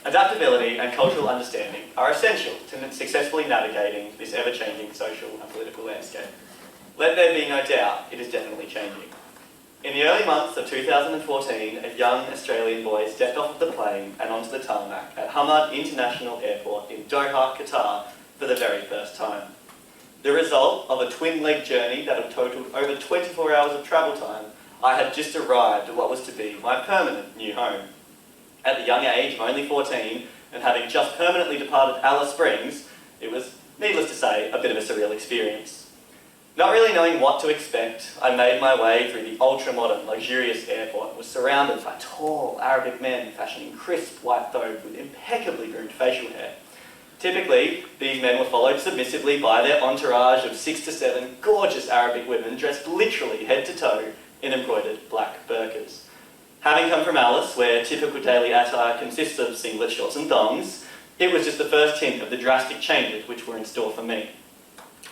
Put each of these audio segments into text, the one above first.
Adaptability and cultural understanding are essential to successfully navigating this ever-changing social and political landscape. Let there be no doubt, it is definitely changing. In the early months of 2014, a young Australian boy stepped off of the plane and onto the tarmac at Hamad International Airport in Doha, Qatar, for the very first time. The result of a twin-leg journey that had totaled over 24 hours of travel time, I had just arrived at what was to be my permanent new home. At the young age of only 14, and having just permanently departed Alice Springs, it was, needless to say, a bit of a surreal experience. Not really knowing what to expect, I made my way through the ultra-modern, luxurious airport and was surrounded by tall Arabic men fashioning crisp white thobes with impeccably groomed facial hair. Typically, these men were followed submissively by their entourage of 6 to 7 gorgeous Arabic women dressed literally head to toe in embroidered black burqas. Having come from Alice, where typical daily attire consists of singlet shorts and thongs, it was just the first hint of the drastic changes which were in store for me.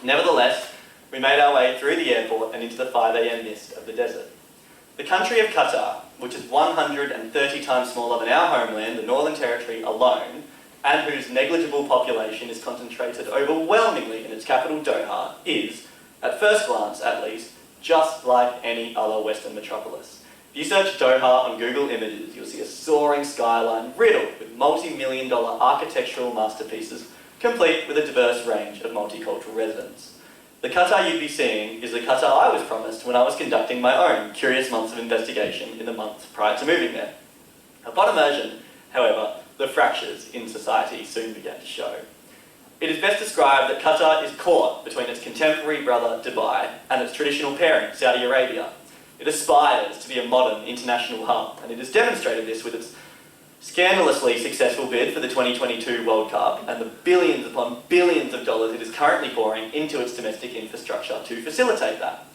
Nevertheless, we made our way through the airport and into the 5 AM mist of the desert. The country of Qatar, which is 130 times smaller than our homeland, the Northern Territory alone, and whose negligible population is concentrated overwhelmingly in its capital Doha, is, at first glance at least, just like any other Western metropolis. If you search Doha on Google Images, you'll see a soaring skyline riddled with multi-million-dollar architectural masterpieces, complete with a diverse range of multicultural residents. The Qatar you'd be seeing is the Qatar I was promised when I was conducting my own curious months of investigation in the months prior to moving there. Upon immersion, however, the fractures in society soon began to show. It is best described that Qatar is caught between its contemporary brother Dubai and its traditional parent Saudi Arabia. It aspires to be a modern international hub, and it has demonstrated this with its scandalously successful bid for the 2022 World Cup and the billions upon billions of dollars it is currently pouring into its domestic infrastructure to facilitate that.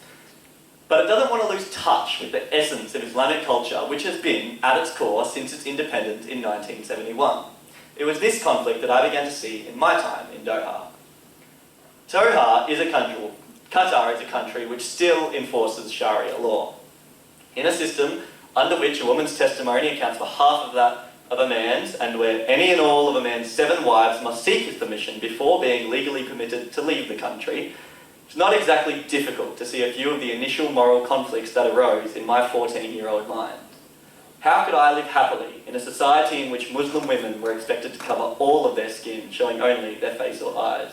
But it doesn't want to lose touch with the essence of Islamic culture, which has been at its core since its independence in 1971. It was this conflict that I began to see in my time in Doha. Qatar is a country which still enforces Sharia law. In a system under which a woman's testimony accounts for half of that of a man's, and where any and all of a man's 7 wives must seek his permission before being legally permitted to leave the country, it's not exactly difficult to see a few of the initial moral conflicts that arose in my 14-year-old mind. How could I live happily in a society in which Muslim women were expected to cover all of their skin, showing only their face or eyes?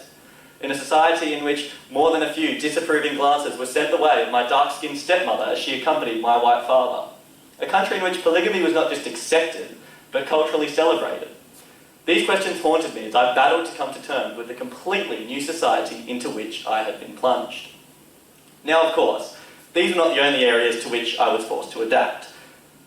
In a society in which more than a few disapproving glances were sent the way of my dark-skinned stepmother as she accompanied my white father? A country in which polygamy was not just accepted, but culturally celebrated. These questions haunted me as I battled to come to terms with the completely new society into which I had been plunged. Now, of course, these are not the only areas to which I was forced to adapt.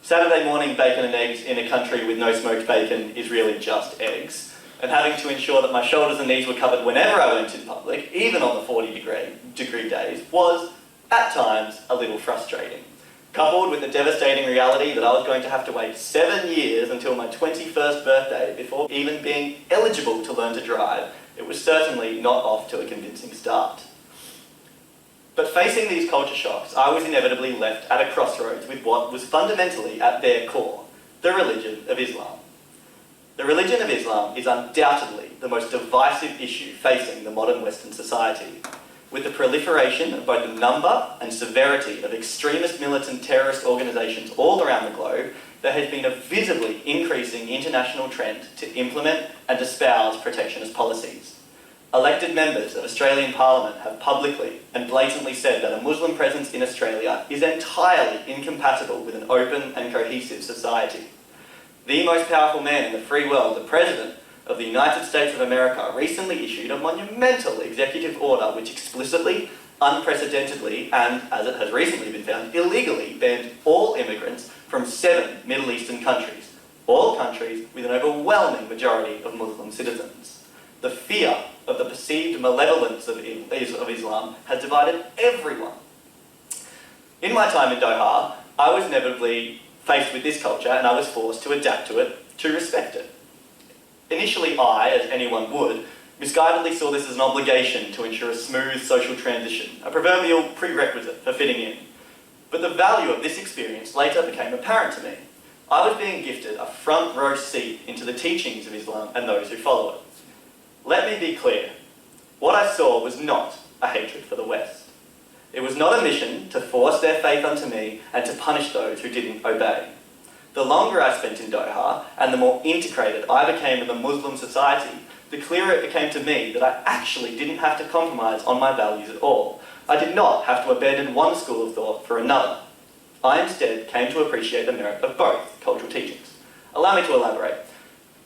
Saturday morning bacon and eggs in a country with no smoked bacon is really just eggs, and having to ensure that my shoulders and knees were covered whenever I went in public, even on the 40-degree days, was, at times, a little frustrating. Coupled with the devastating reality that I was going to have to wait 7 years until my 21st birthday before even being eligible to learn to drive, it was certainly not off to a convincing start. But facing these culture shocks, I was inevitably left at a crossroads with what was fundamentally at their core, the religion of Islam. The religion of Islam is undoubtedly the most divisive issue facing the modern Western society. With the proliferation of both the number and severity of extremist militant terrorist organisations all around the globe, there has been a visibly increasing international trend to implement and espouse protectionist policies. Elected members of Australian Parliament have publicly and blatantly said that a Muslim presence in Australia is entirely incompatible with an open and cohesive society. The most powerful man in the free world, the President of the United States of America, recently issued a monumental executive order which explicitly, unprecedentedly, and, as it has recently been found, illegally banned all immigrants from 7 Middle Eastern countries, all countries with an overwhelming majority of Muslim citizens. The fear of the perceived malevolence of Islam has divided everyone. In my time in Doha, I was inevitably faced with this culture and I was forced to adapt to it, to respect it. Initially I, as anyone would, misguidedly saw this as an obligation to ensure a smooth social transition, a proverbial prerequisite for fitting in. But the value of this experience later became apparent to me. I was being gifted a front row seat into the teachings of Islam and those who follow it. Let me be clear. What I saw was not a hatred for the West. It was not a mission to force their faith onto me and to punish those who didn't obey. The longer I spent in Doha and the more integrated I became in the Muslim society, the clearer it became to me that I actually didn't have to compromise on my values at all. I did not have to abandon one school of thought for another. I instead came to appreciate the merit of both cultural teachings. Allow me to elaborate.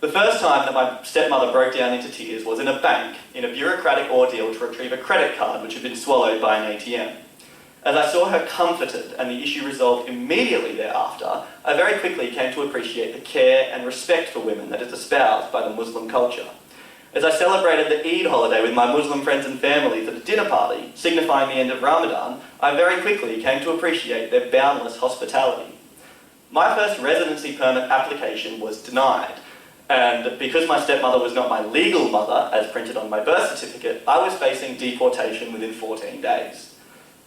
The first time that my stepmother broke down into tears was in a bank, in a bureaucratic ordeal to retrieve a credit card which had been swallowed by an ATM. As I saw her comforted and the issue resolved immediately thereafter, I very quickly came to appreciate the care and respect for women that is espoused by the Muslim culture. As I celebrated the Eid holiday with my Muslim friends and families at a dinner party, signifying the end of Ramadan, I very quickly came to appreciate their boundless hospitality. My first residency permit application was denied, and because my stepmother was not my legal mother, as printed on my birth certificate, I was facing deportation within 14 days.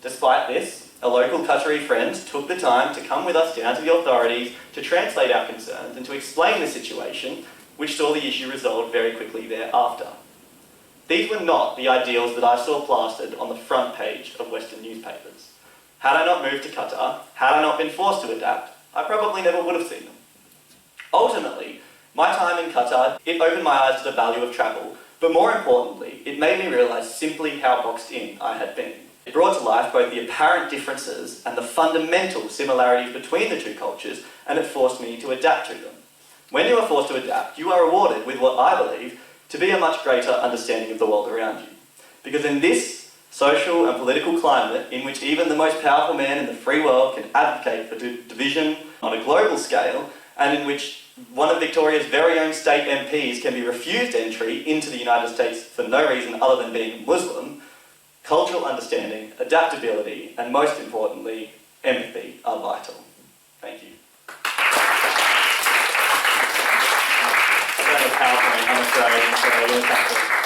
Despite this, a local Qatari friend took the time to come with us down to the authorities to translate our concerns and to explain the situation, which saw the issue resolved very quickly thereafter. These were not the ideals that I saw plastered on the front page of Western newspapers. Had I not moved to Qatar, had I not been forced to adapt, I probably never would have seen them. Ultimately, my time in Qatar, it opened my eyes to the value of travel, but more importantly, it made me realise simply how boxed in I had been. It brought to life both the apparent differences and the fundamental similarities between the two cultures, and it forced me to adapt to them. When you are forced to adapt, you are rewarded with what I believe to be a much greater understanding of the world around you. Because in this social and political climate, in which even the most powerful man in the free world can advocate for division on a global scale, and in which one of Victoria's very own state MPs can be refused entry into the United States for no reason other than being Muslim, cultural understanding, adaptability, and most importantly, empathy are vital. Thank you. I don't have PowerPoint, I'm Australian, so we'll have to